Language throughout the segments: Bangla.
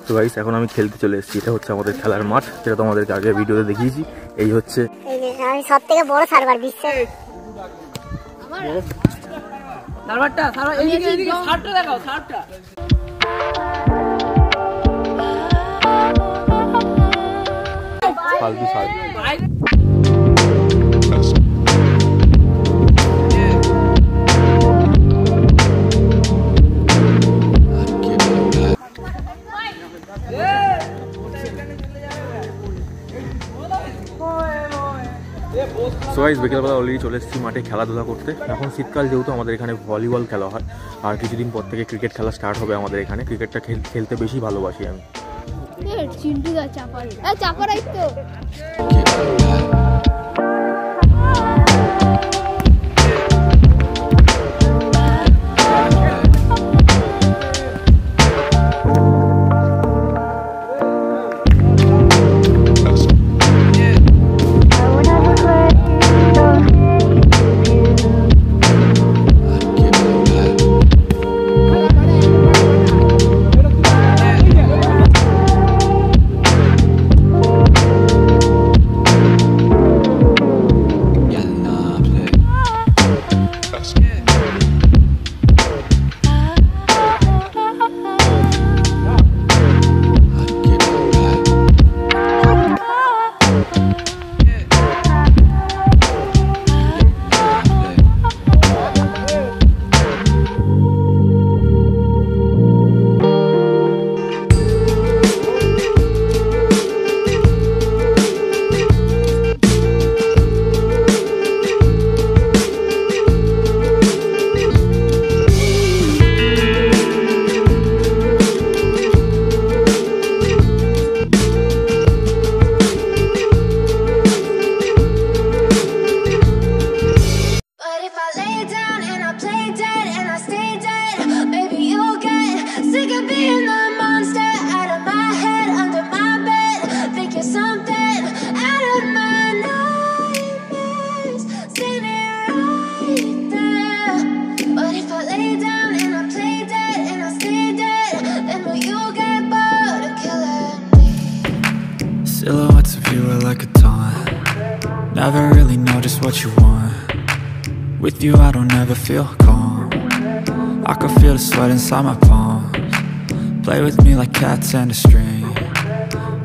তো গাইস এখন আমি খেলতে চলে এসেছি। এটা হচ্ছে আমাদের খেলার মাঠ, যেটা তোমাদেরকে আগে ভিডিওতে দেখিয়েছি। এই হচ্ছে সবথেকে বড় সার্ভার বিশ্বের। সার্ভারটা এইদিকে সার্ভারটা দেখাও, সার্ভারটা ফালতু সার্ভার। সো গাইস বিকেলবেলা অলরেডি চলে এসেছি মাঠে খেলাধুলা করতে। এখন শীতকাল যেহেতু আমাদের এখানে ভলিবল খেলা হয়, আর কিছুদিন পর থেকে ক্রিকেট খেলা স্টার্ট হবে আমাদের এখানে। ক্রিকেটটা খেলতে বেশি ভালোবাসি আমি। Silhouettes of you are like a taunt. Never really know just what you want. With you I don't ever feel calm. I can feel the sweat inside my palms. Play with me like cats and a string.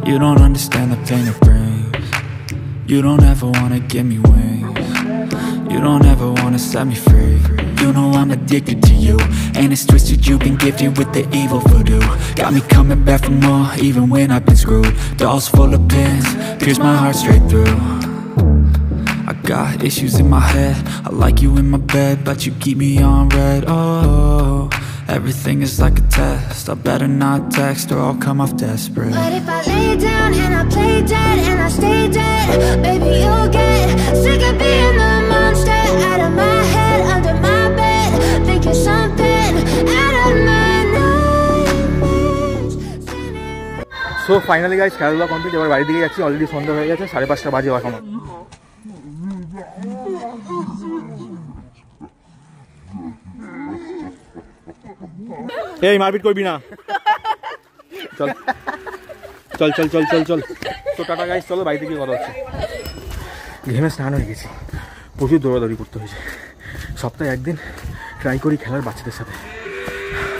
You don't understand the pain it brings. You don't ever wanna give me wings. You don't ever wanna set me free. You know I'm addicted to you, and it's twisted, you've been gifted with the evil voodoo. Got me coming back for more, even when I've been screwed. Dolls full of pins, pierce my heart straight through. I got issues in my head, I like you in my bed, but you keep me on red. Oh, everything is like a test, I better not text or I'll come off desperate. But if I lay down and I play dead and I stay dead, baby you'll get sick of being the monster out of my head, under my bed, think you're something out of my nightmares. So finally guys খেলাধুলা কমপ্লিট, এবার বাড়ির দিকে যাচ্ছি। অলরেডি সন্ধ্যা হয়ে গেছে, 5:30 বাজে এখন। এই মারপিট করবি না, চল চল চল চল চল চল। তো টাটা গাইস, চলো বাড়িতে গিয়ে কথা হচ্ছে। ঘেমে স্নান হয়ে গেছি, প্রচুর দৌড়াদৌড়ি করতে হয়েছে। সপ্তাহে একদিন ট্রাই করি খেলার বাচ্চাদের সাথে,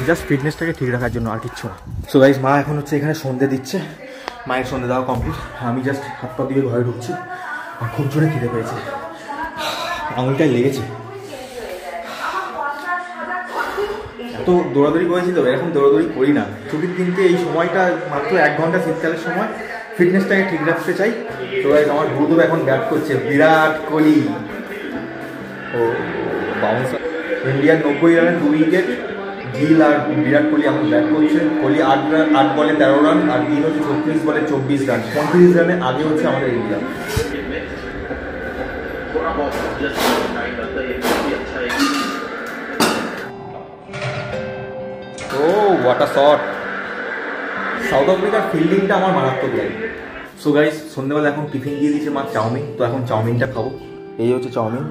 জাস্ট ফিটনেসটাকে ঠিক রাখার জন্য, আর কিচ্ছু না। সো গাইস মা এখন হচ্ছে এখানে সন্ধে দিচ্ছে, মায়ের সন্ধে দেওয়া কমপ্লিট। আমি জাস্ট হাত পা দিয়ে ঘরে ঢুকছি, আর খুব জোরে খিদে পেয়েছে, আঙুলটাই লেগেছে। এত দৌড়াদৌড়ি করেছি তো, এরকম দৌড়াদৌড়ি করি না। ছুটির দিনকে এই সময়টা মাত্র 1 ঘন্টা শীতকালের সময় ফিটনেসটাকে ঠিক রাখতে চাই। তো গাইস আমার গুরুদেব এখন ব্যাট করছে, বিরাট কোহলি। ও বাউন্সার, ইন্ডিয়ার 90 রানে 2 উইকেট। গিল আর বিরাট কোহলি এখন ব্যাট করছে। কোহলি 8 বলে 13 রান, আর গিল হচ্ছে 36 বলে 24 রান। 35 রানে আগে হচ্ছে আমাদের India. Oh what a shot! South আফ্রিকার ফিল্ডিংটা আমার মারাত্মক লাগে। সো গাইস সন্ধ্যেবেলা এখন টিফিন দিয়ে দিয়েছে মা, চাউমিন। তো এখন চাউমিনটা খাবো। এই হচ্ছে চাউমিন।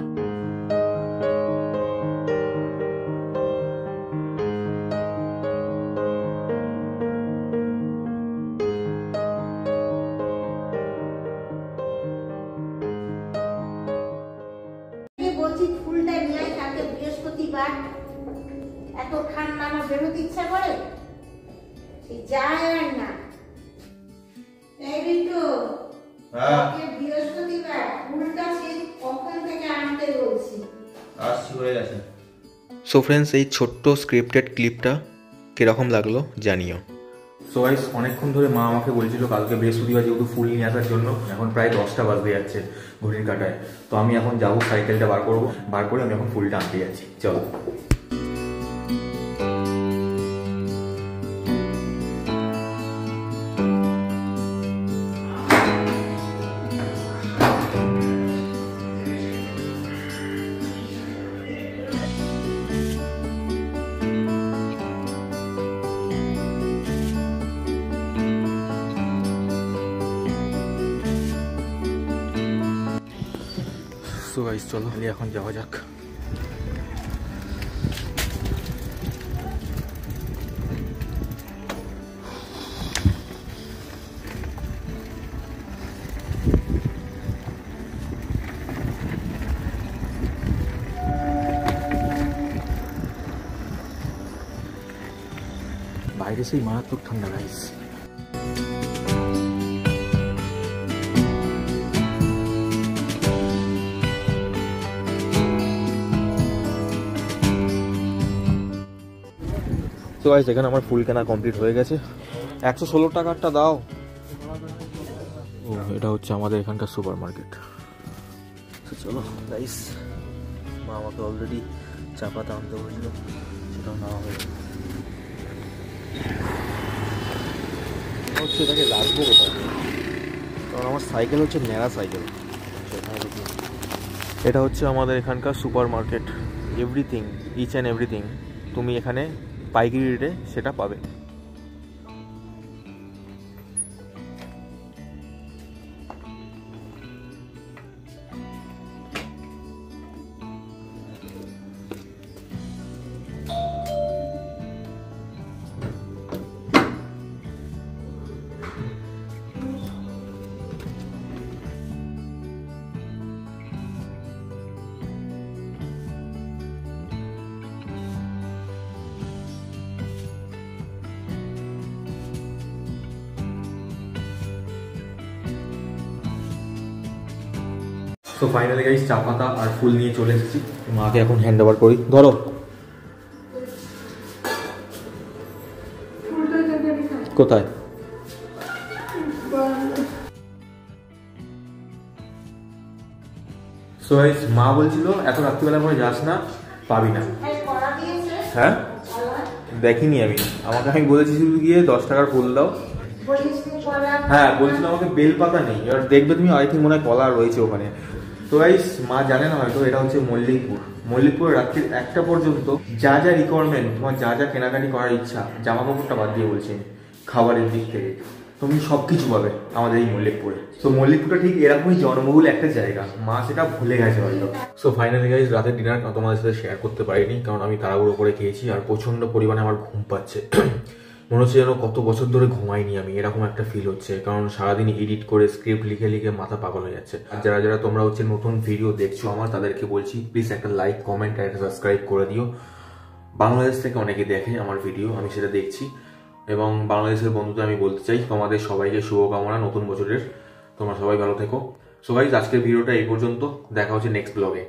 যায় না এই বিট্টু হ্যাঁ বৃহস্পতিবার ফুলটা সে কখন থেকে আনতে বলছি আসছি, হয়ে গেছে। সো ফ্রেন্ডস, এই ছোট্ট স্ক্রিপ্টেড ক্লিপটা কীরকম লাগলো জানিও। সো গাইস, অনেকক্ষণ ধরে মা আমাকে বলছিল কালকে বৃহস্পতিবার যেহেতু ফুল নিয়ে আসার জন্য, এখন প্রায় 10টা বাজতে যাচ্ছে ঘড়ির কাঁটায়। তো আমি এখন যাবো, সাইকেলটা বার করবো, বার করে আমি এখন ফুলটা আনতে যাচ্ছি। চলো। সো গাইস, চলো এখন যাওয়া যাক। বাইরে সেই মারাত্মক ঠান্ডা গাইস। তো গাইস, এখানে আমার ফুল কেনা কমপ্লিট হয়ে গেছে। 116 টাকারটা দাও। ও, এটা হচ্ছে আমাদের এখানকার সুপার মার্কেট। চলো গাইস, মা আমাকে অলরেডি চা পাতা আনতে বলেছিল, সেটাও নেওয়া হয়েছে। হচ্ছে এটাকে রাখবো কোথায়, কারণ আমার সাইকেল হচ্ছে ন্যাড়া সাইকেল। এটা হচ্ছে আমাদের এখানকার super market. Everything, each and everything তুমি এখানে পাইকারি রেটে সেটা পাবে। তো ফাইনালি গাইস, চা পাতা আর ফুল নিয়ে চলে এসেছি। মাকে এখন হ্যান্ড ওভার করি। ধরো। কোথায়? সো গাইস, মা বলছিল এত রাত্রিবেলা করে যাস না, পাবি না। হ্যাঁ, দেখিনি আমি। আমি বলেছি শুধু গিয়ে 10 টাকার ফুল দাও। হ্যাঁ, বলছিল আমাকে বেল পাতা নেই। এবার দেখবে তুমি, আই থিঙ্ক মনে হয় কলা রয়েছে ওখানে। তো গাইস, মা জানে না হয়তো এটা হচ্ছে মল্লিকপুর রাত্রির 1টা পর্যন্ত যা যা রিকোয়ারমেন্ট, তোমার যা যা কেনাকাটি করার ইচ্ছা, জামা কাপড়টা বাদ দিয়ে বলছি, খাবারের দিক থেকে তুমি সবকিছু পাবে আমাদের এই মল্লিকপুরে। তো মল্লিকপুরটা ঠিক এরকমই জনবহুল একটা জায়গা, মা সেটা ভুলে গেছে হয়তো। সো ফাইনালি গাইস, রাতের ডিনার তোমাদের সাথে শেয়ার করতে পারিনি, কারণ আমি তাড়াহুড়ো করে খেয়েছি আর প্রচন্ড পরিমাণে আমার ঘুম পাচ্ছে। মনে হচ্ছে যেন কত বছর ধরে ঘুমাইনি আমি, এরকম একটা ফিল হচ্ছে। কারণ সারাদিন এডিট করে স্ক্রিপ্ট লিখে লিখে মাথা পাগল হয়ে যাচ্ছে। আর যারা যারা তোমরা হচ্ছে নতুন ভিডিও দেখছো আমার, তাদেরকে বলছি প্লিজ একটা লাইক, কমেন্ট আর একটা সাবস্ক্রাইব করে দিও। বাংলাদেশ থেকে অনেকে দেখে আমার ভিডিও, আমি সেটা দেখছি। এবং বাংলাদেশের বন্ধুদের আমি বলতে চাই, তোমাদের সবাইকে শুভকামনা নতুন বছরের। তোমরা সবাই ভালো থেকো। সো গাইস, আজকের ভিডিওটা এই পর্যন্ত। দেখা হচ্ছে নেক্সট ব্লগে।